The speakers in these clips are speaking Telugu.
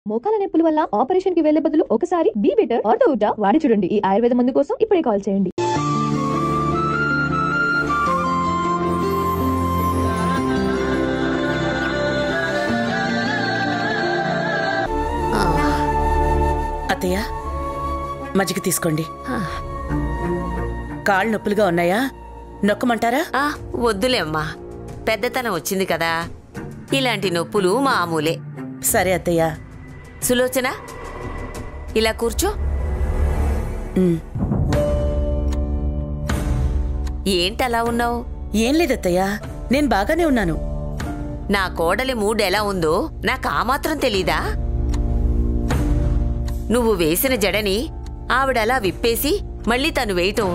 మోకాల నొప్పుల వల్ల ఆపరేషన్ కి వెళ్లే బదులు ఒకసారి బీ బెటర్ ఆర్థోవుటా వాడి చూడండి. ఈ ఆయుర్వేద మందు కోసం ఇప్పుడే కాల్ చేయండి. అత్తయ్య, మజ్జిగ తీసుకోండి. కాళ్ళు నొప్పులుగా ఉన్నాయా? నొక్కమంటారా? వద్దులే అమ్మా, పెద్దతనం వచ్చింది కదా, ఇలాంటి నొప్పులు మామూలే. సరే అత్తయ్య. సులోచన, ఇలా కూర్చో. ఏంటలా ఉన్నావు? ఏం లేదత్తయ్య, నేను బాగానే ఉన్నాను. నా కోడలి మూడ్ ఎలా ఉందో నాకు ఆ మాత్రం తెలీదా? నువ్వు వేసిన జడని ఆవిడలా విప్పేసి మళ్ళీ తను వేయటం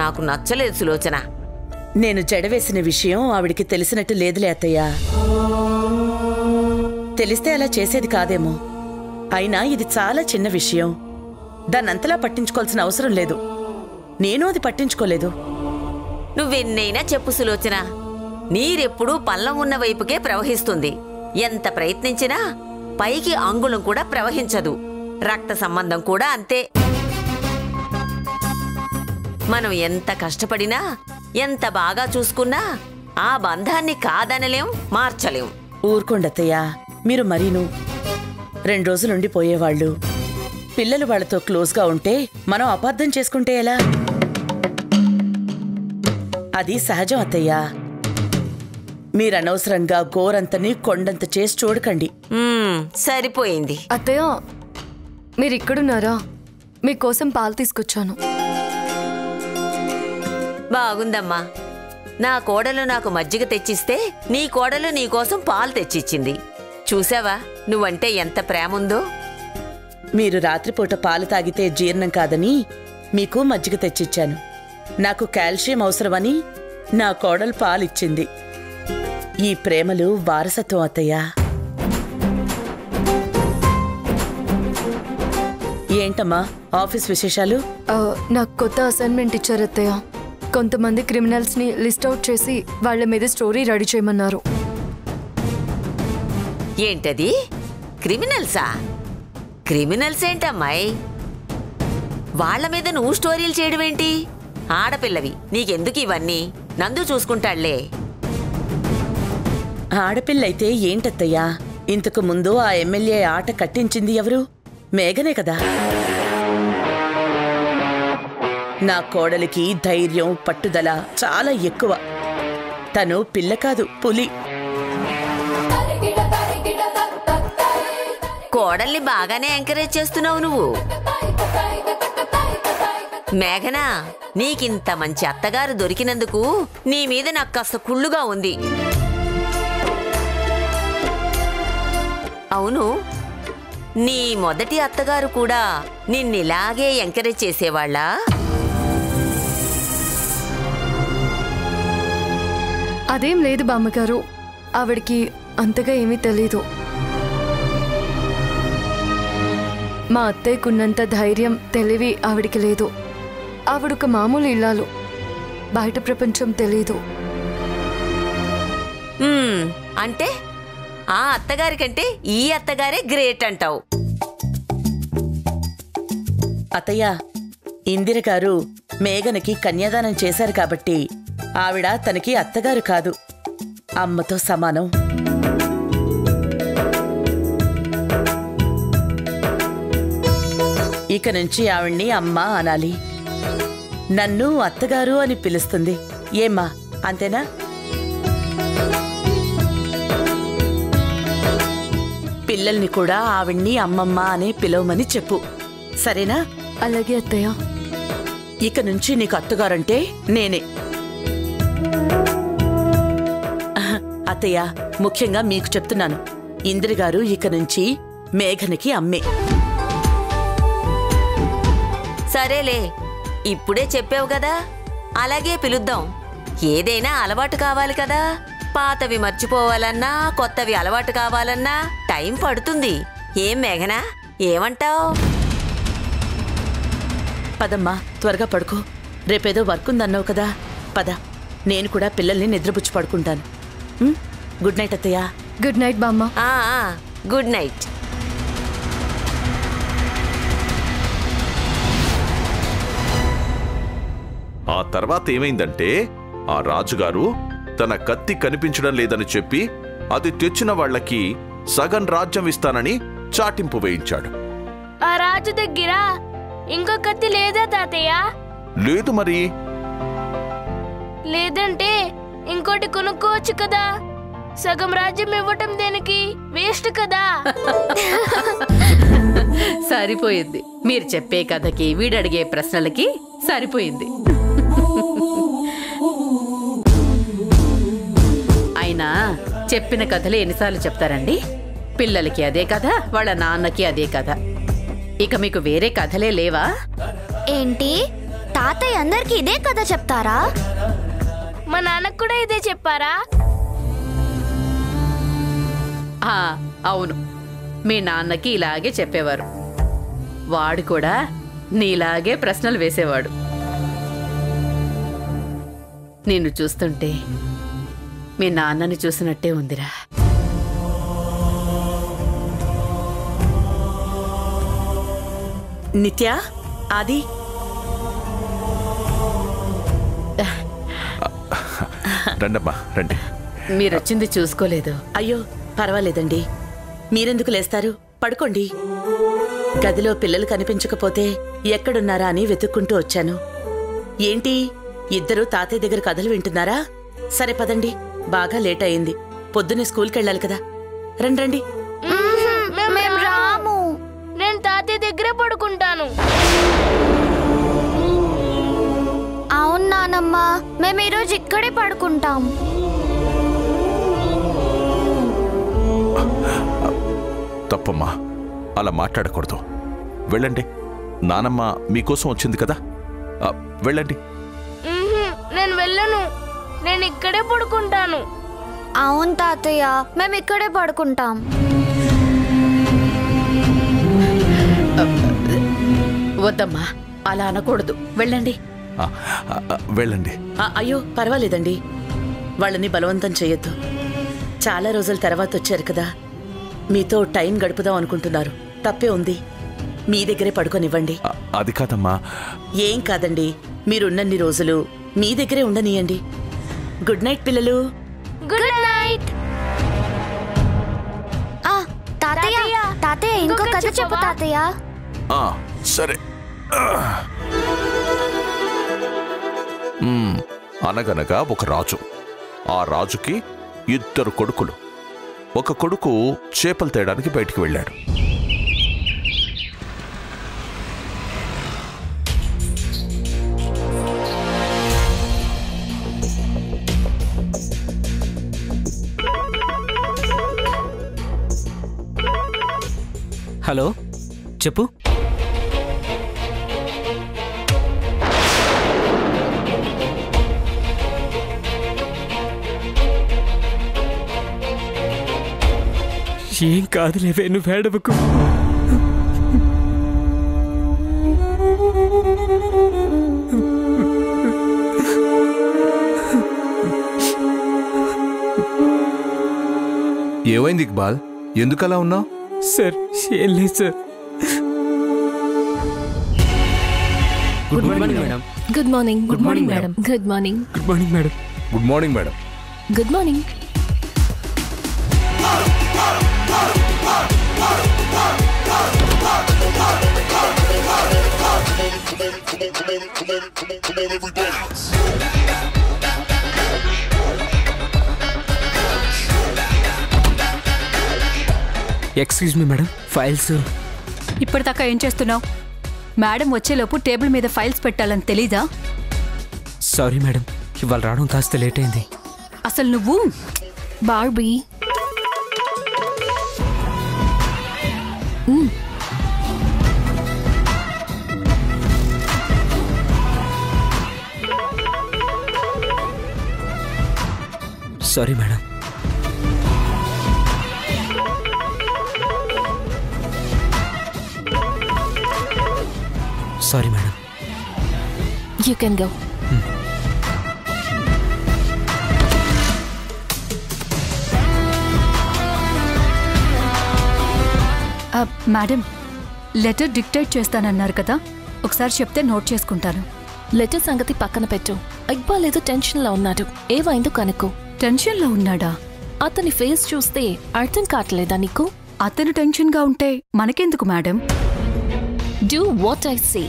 నాకు నచ్చలేదు సులోచన. నేను జడ వేసిన విషయం ఆవిడికి తెలిసినట్టు లేదులే అత్తయ్య. తెలిస్తే అలా చేసేది కాదేమో. అయినా ఇది చాలా చిన్న విషయం, దాన్నంతలా పట్టించుకోవాల్సిన అవసరం లేదు. నేను అది పట్టించుకోలేదు. నువ్వెన్నైనా చెప్పు సులోచన, నీరెప్పుడూ పల్లం ఉన్న వైపుకే ప్రవహిస్తుంది. ఎంత ప్రయత్నించినా పైకి అంగుళం కూడా ప్రవహించదు. రక్త సంబంధం కూడా అంతే. మనం ఎంత కష్టపడినా, ఎంత బాగా చూసుకున్నా ఆ బంధాన్ని కాదనలేం, మార్చలేం. ఊరుకోండత్తయ్య, మీరు మరీను. 2 రోజులుండి పోయేవాళ్ళు. పిల్లలు వాళ్లతో క్లోజ్గా ఉంటే మనం అపార్థం చేసుకుంటే ఎలా? అది సహజం అత్తయ్య. మీరనవసరంగా గోరంతని కొండంత చేసి చూడకండి. సరిపోయింది. అత్తయ్య, మీరిక్కడున్నారా? మీకోసం పాలు తీసుకొచ్చాను. బాగుందమ్మా. నా కోడలు నాకు మజ్జిగ తెచ్చిస్తే నీ కోడలు నీకోసం పాలు తెచ్చిచ్చింది. చూసావా నువ్వంటే ఎంత ప్రేముందో? మీరు రాత్రిపూట పాలు తాగితే జీర్ణం కాదని మీకు మజ్జిగ తెచ్చిచ్చాను. నాకు కాల్షియం అవసరమని నా కోడలు పాలిచ్చింది. ఈ ప్రేమలు వారసత్వం అత్తయ్య. ఏంటమ్మా ఆఫీస్ విశేషాలు? నాకు కొత్త అసైన్మెంట్ ఇచ్చారు అత్తయ్య. కొంతమంది క్రిమినల్స్ ని లిస్ట్ అవుట్ చేసి వాళ్ళ మీద స్టోరీ రెడీ చేయమన్నారు. ఏంటది? క్రిమినల్సా? క్రిమినల్స్ ఏంటమ్మాయి? వాళ్ల మీద నువ్వు స్టోరీలు చేయడం ఏంటి? ఆడపిల్లవి, నీకెందుకు ఇవన్నీ? నందు చూసుకుంటాళ్లే. ఆడపిల్లైతే ఏంటత్తయ్యా? ఇంతకు ముందు ఆ ఎమ్మెల్యే ఆట కట్టించింది ఎవరు? మేఘనే కదా. నా కోడలికి ధైర్యం, పట్టుదల చాలా ఎక్కువ. తను పిల్ల కాదు, పులి. కోడల్ని బాగానే ఎంకరేజ్ చేస్తున్నావు నువ్వు. మేఘనా, నీకింత మంచి అత్తగారు దొరికినందుకు నీ మీద నాకు కాస్త కుళ్ళుగా ఉంది. అవును, నీ మొదటి అత్తగారు కూడా నిన్నిలాగే ఎంకరేజ్ చేసేవాళ్ళా? అదేం లేదు బామ్మగారు, ఆవిడికి అంతగా ఏమీ తెలీదు. మా అత్తయ్యకున్నంత ధైర్యం, తెలివి ఆవిడికి లేదు. ఆవిడొక మామూలు ఇల్లాలు, బయట ప్రపంచం తెలీదు. అంటే ఆ అత్తగారి కంటే ఈ అత్తగారే గ్రేట్ అంటావు. అత్తయ్య, ఇందిర గారు మేఘనకి కన్యాదానం చేశారు కాబట్టి ఆవిడ తనకి అత్తగారు కాదు, అమ్మతో సమానం. ఇక నుంచి ఆవిడ్ని అమ్మ అనాలి. నన్ను అత్తగారు అని పిలుస్తుంది. ఏమ్మా, అంతేనా? పిల్లల్ని కూడా ఆవిడ్ని అమ్మమ్మ అనే పిలవమని చెప్పు, సరేనా? అలాగే అత్తయ్య. ఇక నుంచి నీకు అత్తగారంటే నేనే. అత్తయ్య, ముఖ్యంగా మీకు చెప్తున్నాను, ఇందిర గారు ఇక నుంచి మేఘనకి అమ్మే. సరేలే, ఇప్పుడే చెప్పావు కదా, అలాగే పిలుద్దాం. ఏదైనా అలవాటు కావాలి కదా. పాతవి మర్చిపోవాలన్నా, కొత్తవి అలవాటు కావాలన్నా టైం పడుతుంది. ఏం మేఘనా, ఏమంటావ్? పదమ్మా, త్వరగా పడుకో. రేపేదో వర్క్ ఉందన్నావు కదా, పద. నేను కూడా పిల్లల్ని నిద్రపుచ్చి పడుకుంటాను. గుడ్ నైట్ అత్తయ్య. గుడ్ నైట్ బామ్మ. Good night. ఆ తర్వాత ఏమైందంటే ఆ రాజుగారు తన కత్తి కనిపించడం లేదని చెప్పి అది తెచ్చిన వాళ్లకి సగం రాజ్యం ఇస్తానని చాటింపు వేయించాడు. ఆ రాజు దగ్గర ఇంకో కత్తి లేదా తాతయ్య? లేదు మరి. లేదంటే ఇంకోటి కొనుక్కోవచ్చు కదా. సగం రాజ్యం ఇవ్వటం దేనికి? వేస్ట్ కదా. సరిపోయింది. మీరు చెప్పే కథకి వీడడిగే ప్రశ్నలకి సరిపోయింది. అయినా చెప్పిన కథలు ఎన్నిసార్లు చెప్తారండి? పిల్లలకి అదే కథ, వాళ్ళ నాన్నకి అదే కథ. ఇక మీకు వేరే కథలే లేవా? ఏంటి తాతయ్య అందరికి ఇదే కథ చెప్తారా? మా నాన్నకు కూడా ఇదే చెప్పారా? అవును, మీ నాన్నకి ఇలాగే చెప్పేవారు. వాడు కూడా నీలాగే ప్రశ్నలు వేసేవాడు. నిన్ను చూస్తుంటే మీ నాన్నని చూసినట్టే ఉందిరా. నిత్య, ఆది, రండమ్మా రండి. మీరొచ్చింది చూసుకోలేదు. అయ్యో పర్వాలేదండి. మీరెందుకు లేస్తారు? పడుకోండి. గదిలో పిల్లలు కనిపించకపోతే ఎక్కడున్నారా అని వెతుక్కుంటూ వచ్చాను. ఏంటి, ఇద్దరూ తాతయ్య దగ్గర కథలు వింటున్నారా? సరే పదండి, బాగా లేట్ అయింది. పొద్దున్నే స్కూల్కెళ్ళాలి కదా. రండి. మేము రాము. నేను తాతయ్య దగ్గరే పడుకుంటాను. అవును నానమ్మ, మేము ఈరోజు ఇక్కడే పడుకుంటాం. తప్పమ్మా, అలా మాట్లాడకూడదు. వెళ్ళండి. నానమ్మ మీకోసం వచ్చింది కదా, వెళ్ళండి. నేను వెళ్ళను. నేను ఇక్కడే పడుకుంటాను. అవును తాతయ్య, మేము ఇక్కడే పడుకుంటాం. వద్దమ్మా, అలా అనకూడదు. వెళ్ళండి. వెళ్ళండి. అయ్యో పర్వాలేదండి, వాళ్ళని బలవంతం చేయొద్దు. చాలా రోజుల తర్వాత వచ్చారు కదా, మీతో టైం గడుపుదాం అనుకుంటున్నారు. తప్పే ఉంది. మీ దగ్గరే పడుకోనివ్వండి. అది కాదమ్మా. ఏం కాదండి, మీరున్నన్ని రోజులు మీ దగ్గరే ఉండనియండి. గుడ్ నైట్ పిల్లలు. Good night. తాతయ్య తాతయ్య ఇంకో కథ చెప్పు తాతయ్య. సరే. అనగనగా ఒక రాజు. ఆ రాజుకి ఇద్దరు కొడుకులు. ఒక కొడుకు చేపలు తేయడానికి బయటికి వెళ్ళాడు. హలో, చెప్పు. ఏం కాదులేవే, నువ్వు ఏడవకు. ఏమైంది ఇక్బాల్? ఎందుకలా ఉన్నావు? సార్ ఏం లేదు sir. Good morning madam. Good morning. Good morning madam. Good morning. Good morning madam. Good morning madam. Good morning. Excuse me madam, files. ఇప్పటిదాకా ఏం చేస్తున్నావు? మేడం వచ్చేలోపు టేబుల్ మీద ఫైల్స్ పెట్టాలని తెలీదా? సారీ మేడం, ఇవాళ రావడం కాస్త లేట్ అయింది. అసలు నువ్వు Barbie. Sorry madam. Sorry madam. You can go. Madam, letter dictate చేస్తానన్నారు కదా, ఒకసారి చెప్తే నోట్ చేసుకుంటాను. లెటర్ సంగతి పక్కన పెట్టు. ఇక్బాల్ ఏదో టెన్షన్లో ఉన్నాడు. ఏమైందో కనుక్కో. టెన్షన్లో ఉన్నాడా? అతని ఫేస్ చూస్తే అర్థం కావట్లేదా నీకు? అతను టెన్షన్గా ఉంటే మనకెందుకు madam? Do what I say.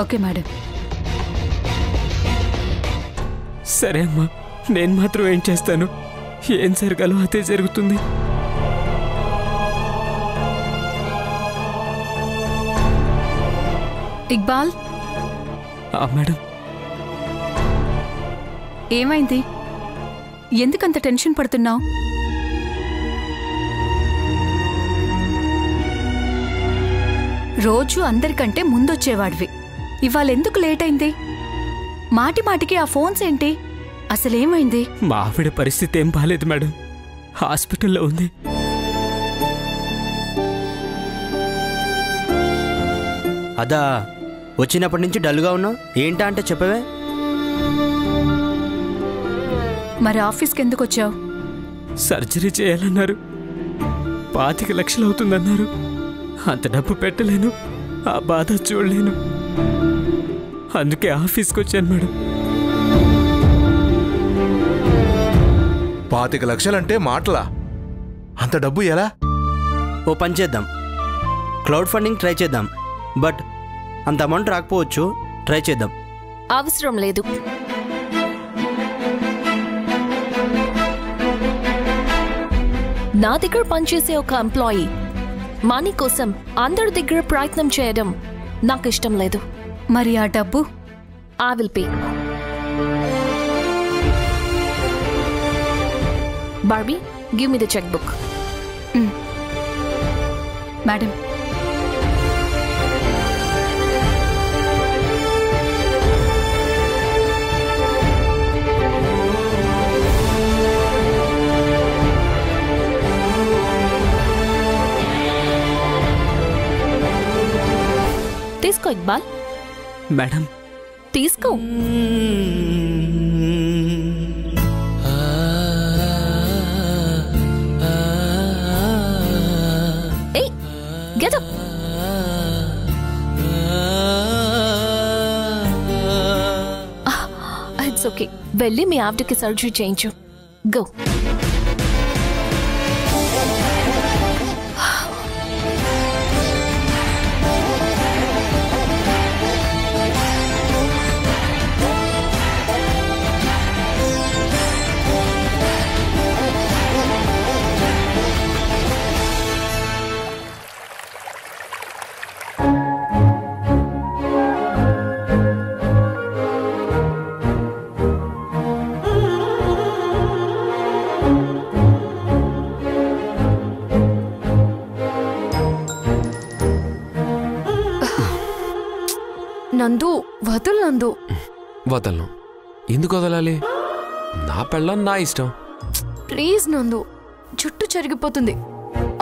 Okay madam. సరే అమ్మా, నేను మాత్రం ఏం చేస్తాను? ఏం జరగాలో అదే జరుగుతుంది. ఇక్బాల్. మేడం, ఏమైంది? ఎందుకంత టెన్షన్ పడుతున్నావు? రోజు అందరికంటే ముందొచ్చేవాడివి, ఇవాళ ఎందుకు లేట్ అయింది? మాటి మాటికి ఆ ఫోన్స్ ఏంటి? అసలేమైంది? మా ఆవిడ పరిస్థితి ఏం బాలేదు మేడం, హాస్పిటల్లో ఉంది. అదా, వచ్చినప్పటి నుంచి డల్గా ఉన్నావు, ఏంటా అంటే చెప్పవే. మరి ఆఫీస్కి ఎందుకు వచ్చావు? సర్జరీ చేయాలన్నారు, 25 లక్షలు అవుతుందన్నారు. అంత డబ్బు పెట్టలేను, ఆ బాధ చూడలేను, అందుకే ఆఫీస్కి వచ్చాను మేడం. 25 లక్షలంటే మాటలా? అంత డబ్బు ఎలా? ఓ పని చేద్దాం, క్లౌడ్ ఫండింగ్ ట్రై చేద్దాం. బట్ అంత అమౌంట్ రాకపోవచ్చు, ట్రై చేద్దాం. అవసరం లేదు. నా దగ్గర పనిచేసే ఒక ఎంప్లాయీ మనీ కోసం అందరి దగ్గర ప్రయత్నం చేయడం నాకు ఇష్టం లేదు. మరి ఆ డబ్బు? I will pay. Barbie, give me the cheque book. Madam, తీసుకో ఇక్బాల్. మేడం తీసుకో. ఏయ్, గెట్ అప్. ఇట్స్ ఓకే, వెళ్ళి మీ ఆవిడకి సర్జరీ చేయించు. గో. నందు, వదలు నందు. వదలను. ఎందుకు వదలాలి? నా పెళ్ళం నా ఇష్టం. ప్లీజ్ నందు, జుట్టు చెరిగిపోతుంది,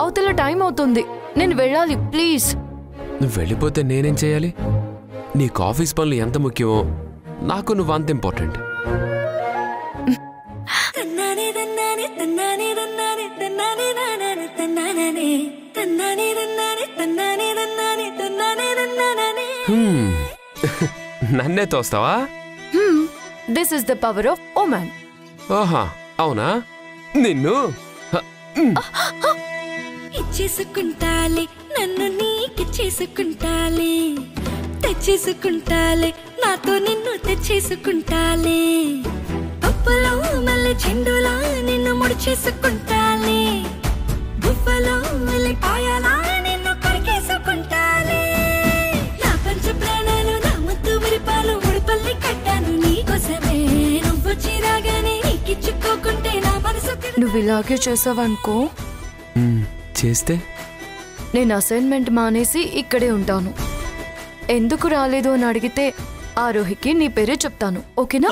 అవతల టైం అవుతుంది, నేను వెళ్ళాలి ప్లీజ్. నువ్వు వెళ్ళిపోతే నేనేం చేయాలి? నీకు ఆఫీస్ పనులు ఎంత ముఖ్యమో నాకు నువ్వు అంత ఇంపార్టెంట్. నన్నే తోస్తావా? This is the power of woman. ఓహా, అవునా? నిన్ను ఇచ్చేసుకుంటాలే, నన్ను నీకిచ్చేసుకుంటాలే, తెచ్చేసుకుంటాలే, నాతో నిన్ను తెచ్చేసుకుంటాలే, పప్పులో మళ్ళీ చెండులా నిన్ను ముడిచేసుకుంటాలే, బువ్వలో మళ్ళీ పాయలా నిన్ను కడిగేసుకుంటాలే, నా పంచ ప్రాణాలు నా ముద్దు విరిపాలు ముడిపల్లి కట్టాను నీకోసమే, నువ్వు చిరాగానే నీకిచ్చుకోకుంటే నా మనసు. నువ్వు ఇలాగే చేసావనుకో, చేస్తే నేను అసైన్మెంట్ మానేసి ఇక్కడే ఉంటాను. ఎందుకు రాలేదు అని అడిగితే ఆరోహికి నీ పేరే చెప్తాను, ఓకేనా?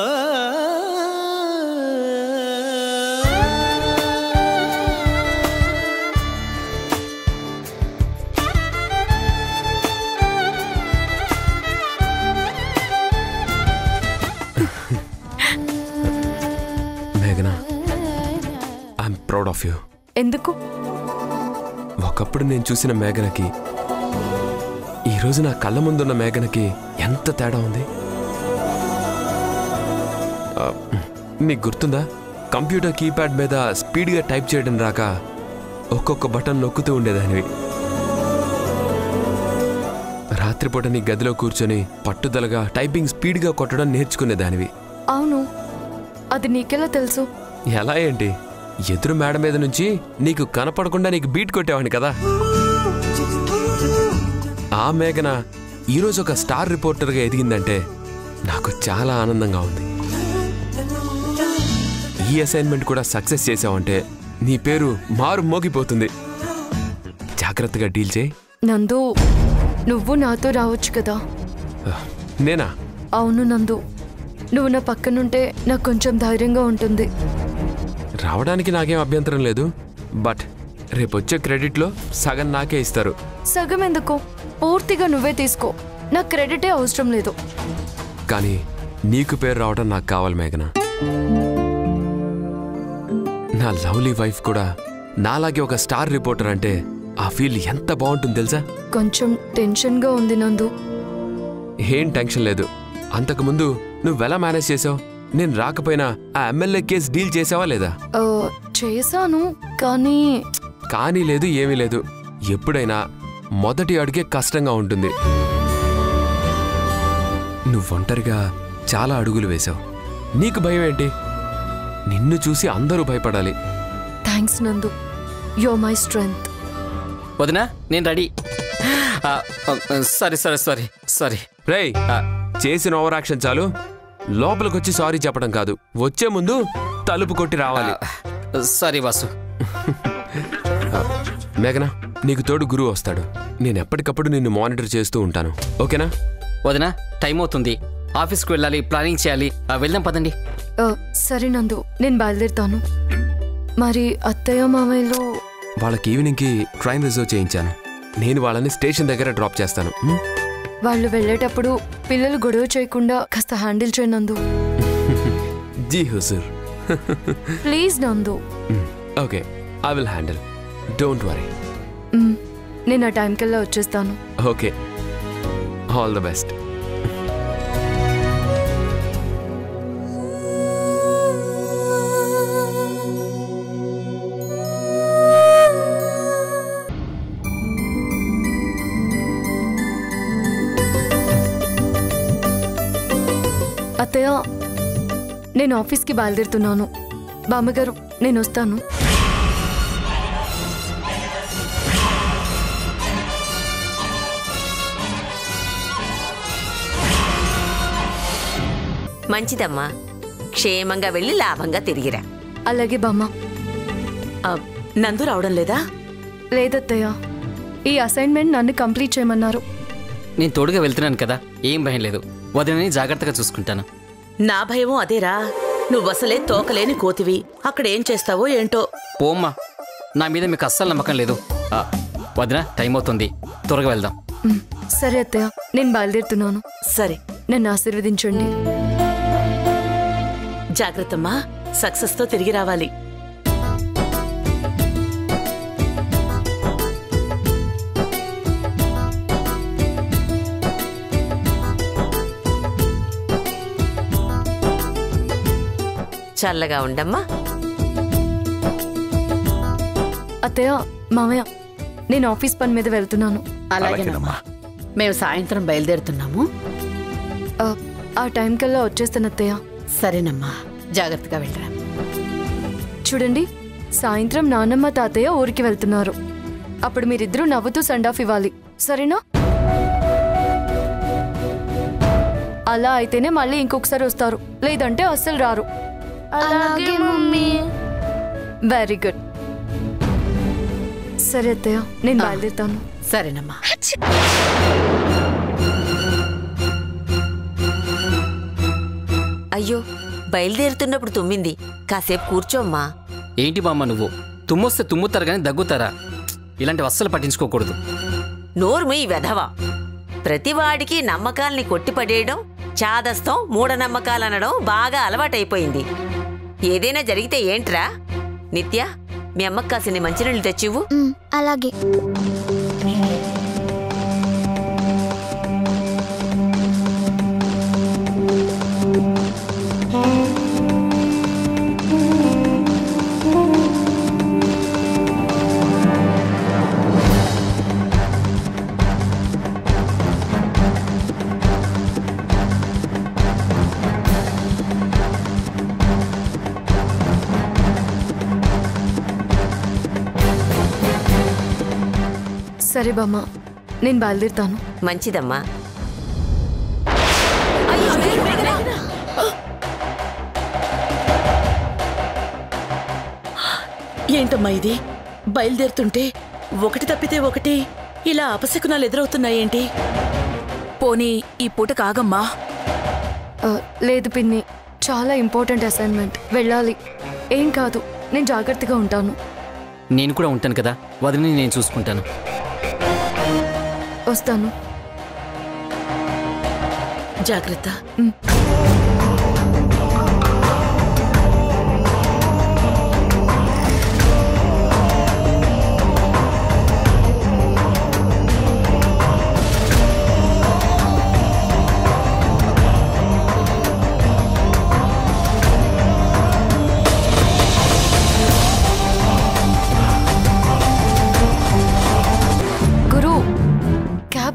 మేఘనా, ఐఎమ్ ప్రౌడ్ ఆఫ్ యూ. ఎందుకు? ఒకప్పుడు నేను చూసిన మేఘనకి ఈరోజు నా కళ్ళ ముందున్న మేఘనకి ఎంత తేడా ఉంది. నీకు గుర్తుందా కంప్యూటర్ కీప్యాడ్ మీద స్పీడ్గా టైప్ చేయడం రాక ఒక్కొక్క బటన్ నొక్కుతూ ఉండేదానివి. రాత్రిపూట నీ గదిలో కూర్చొని పట్టుదలగా టైపింగ్ స్పీడ్గా కొట్టడం నేర్చుకునేదానివి. అవును, అది నీకెలా తెలుసు? ఎలా ఏంటి, ఎదురు మేడ మీద నుంచి నీకు కనపడకుండా నీకు బీట్ కొట్టేవాడిని కదా. ఆ మేఘన ఈరోజు ఒక స్టార్ రిపోర్టర్గా ఎదిగిందంటే నాకు చాలా ఆనందంగా ఉంది. ఈ అసైన్మెంట్ కూడా సక్సెస్ చేసావంటే నీ పేరు మారు మోగిపోతుంది. జాగ్రత్తగా డీల్ చేయి. నందు, నువ్వు నాతో రావచ్చు కదా. నేనా? అవును నందు, నువ్వు నా పక్కనుంటే నాకు కొంచెం ధైర్యంగా ఉంటుంది. రావడానికి నాకేం అభ్యంతరం లేదు, బట్ రేపొచ్చే క్రెడిట్లో సగం నాకే ఇస్తారు. సగం ఎందుకు, పూర్తిగా నువ్వే తీసుకో. నాకు క్రెడిటే అవసరం లేదు. కానీ నీకు పేరు రావడం నాకు కావాలి మేఘన. నా లవ్లీ వైఫ్ కూడా నాలాగే ఒక స్టార్ రిపోర్టర్ అంటే ఆ ఫీల్ ఎంత బాగుంటుంది తెలుసా. కొంచెం టెన్షన్గా ఉంది నందు. ఏం టెన్షన్ లేదు. అంతకుముందు నువ్వెలా మేనేజ్ చేసావు? నేను రాకపోయినా ఆ ఎమ్మెల్యే కేసు డీల్ చేసావా లేదా? చేశాను, కానీ లేదు, ఏమీ లేదు. ఎప్పుడైనా మొదటి అడుగే కష్టంగా ఉంటుంది. నువ్వు ఒంటరిగా చాలా అడుగులు వేశావు. నీకు భయం ఏంటి? నిన్ను చూసి అందరూ భయపడాలి. థ్యాంక్స్ నందు, యు ఆర్ మై స్ట్రెంగ్త్. వదినా, నేను రెడీ. సారీ. రేయ్, చేసిన ఓవర్ యాక్షన్ చాలు. లోపలికొచ్చి సారీ చెప్పడం కాదు, వచ్చే ముందు తలుపు కొట్టి రావాలి. సారీ వాసు. మేఘనా, నీకు తోడు గురువు వస్తాడు. నేను ఎప్పటికప్పుడు నిన్ను మానిటర్ చేస్తూ ఉంటాను, ఓకేనా? వదినా, టైం అవుతుంది, ఆఫీస్కి వెళ్ళాలి, ప్లానింగ్ చేయాలి. వెళ్దాం పదండి. సరే నందు, నేను బయలుదేరుతాను. మరి అత్తయ్య మామయ్యలు? వాళ్ళకి ఈవినింగ్కి ట్రైన్ రిజర్వ్ చేయించాను. నేను వాళ్ళని స్టేషన్ దగ్గర డ్రాప్ చేస్తాను. వాళ్ళు వెళ్ళేటప్పుడు పిల్లలు గొడవ చేయకుండా కాస్త హ్యాండిల్ చేయి నందు. జీ హుజూర్. ప్లీజ్ నందు. Okay, I will handle, don't worry. నేను ఆ టైంకల్లా వచ్చేస్తాను. Okay, all the best. అత్తయ్య, నేను ఆఫీస్కి బయలుదేరుతున్నాను. బామ్మగారు, నేను వస్తాను. మంచిదమ్మా, క్షేమంగా వెళ్ళి లాభంగా తిరిగిరా. అలాగే బామ్మ. నందు రావడం లేదా? లేదత్తయ్య, ఈ అసైన్మెంట్ నన్ను కంప్లీట్ చేయమన్నారు. నేను తోడుగా వెళ్తున్నాను కదా, ఏం భయం లేదు. వదినని జాగ్రత్తగా చూసుకుంటాను. నా భయమూ అదేరా. నువ్వసలే తోకలేని కోతివి, అక్కడేం చేస్తావో ఏంటో. పోమ్మా, నా మీద మీకు అస్సలు నమ్మకం లేదు. వదిన, టైం అవుతుంది, త్వరగా వెళ్దాం. సరే అత్తయ్య, నేను బయలుదేరుతున్నాను. సరే, నన్ను ఆశీర్వదించండి. జాగ్రత్తమ్మా, సక్సెస్తో తిరిగి రావాలి. చల్లగా ఉండమ్మా. అత్తయ్య, మామయ్య, నేను ఆఫీస్ పని మీద వెళ్తున్నాను. అలాగేనమ్మా. మేము సాయంత్రం బయలుదేరుతున్నాము. ఆ టైం కల్లా వచ్చేస్తాను అత్తయ్య. సరేనమ్మా, జాగ్రత్తగా వెళ్ళరా. చూడండి, సాయంత్రం నాన్నమ్మ తాతయ్య ఊరికి వెళ్తున్నారు. అప్పుడు మీరిద్దరూ నవ్వుతూ సెండ్ ఆఫ్ ఇవ్వాలి, సరేనా? అలా అయితేనే మళ్ళీ ఇంకొకసారి వస్తారు, లేదంటే అస్సలు రారు. అలాగే మమ్మీ. Very good. సరే అత్తయ్య, నేను బయలుదేరుతాను. సరేనమ్మా. అయ్యో, బయలుదేరుతున్నప్పుడు తుమ్మింది, కాసేపు కూర్చోమ్మా. ఏంటి బామ్మ నువ్వు? తుమ్మొస్తే తుమ్ముతారు కానీ దగ్గుతారా? ఇలాంటివి అస్సలు పట్టించుకోకూడదు. నోర్ము ఈ వెధవా. ప్రతివాడికి నమ్మకాల్ని కొట్టిపడేయడం, చాదస్తం, మూఢనమ్మకాలనడం బాగా అలవాటైపోయింది. ఏదైనా జరిగితే ఏంట్రా? నిత్య, మీ అమ్మకి కాసిని మంచినీళ్ళు తెచ్చివ్వు. అలాగే. సరే బామ్మ, నేను బయలుదేరుతాను. మంచిదమ్మా. ఏంటమ్మా ఇది? బయలుదేరుతుంటే ఒకటి తప్పితే ఒకటి ఇలా అపశకునాలు ఎదురవుతున్నాయేంటి? పోనీ ఈ పూట కాగమ్మా. లేదు పిన్ని, చాలా ఇంపార్టెంట్ అసైన్మెంట్, వెళ్ళాలి. ఏం కాదు, నేను జాగ్రత్తగా ఉంటాను. నేను కూడా ఉంటాను కదా, వదిలిని నేను చూసుకుంటాను. వస్తాను. జాగ్రత్త.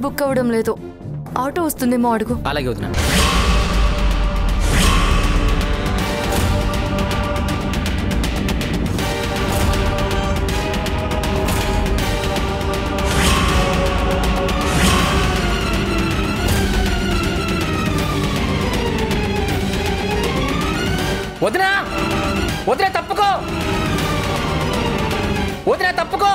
బుక్ అవ్వడం లేదు. ఆటో వస్తుందేమో అడుగు. అలాగే వదినా. వదినా, వదినా తప్పుకో, వదినా తప్పుకో.